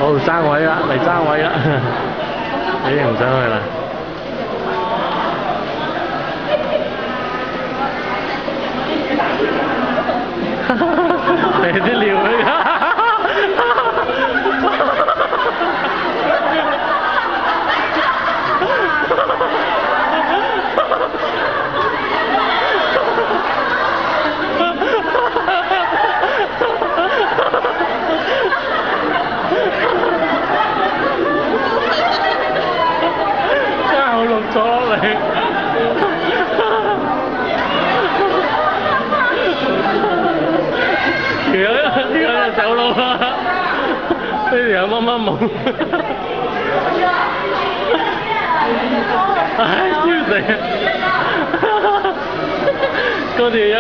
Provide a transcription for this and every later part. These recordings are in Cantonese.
好爭位啦，嚟爭位啦，已經唔想去啦。俾啲料佢。咗落嚟，而家就走佬啦，呢條乜乜夢，唉笑死！嗰條友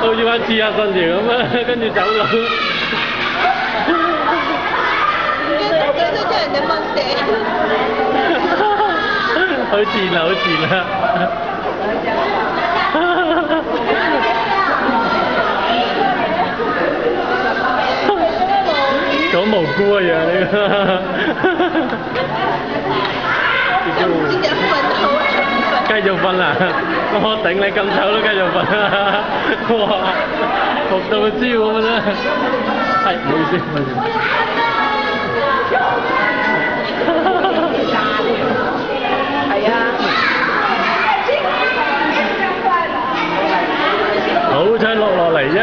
好似玩刺客信條咁啊，跟住走佬。這是叫人的夢想。好賤啊！好賤啊！好無辜啊樣呢個。繼續瞓啊！我頂你咁醜都繼續瞓啊！哇！服到個焦咁樣。係，唔好意思，唔好意思。係啊！好彩落嚟啫。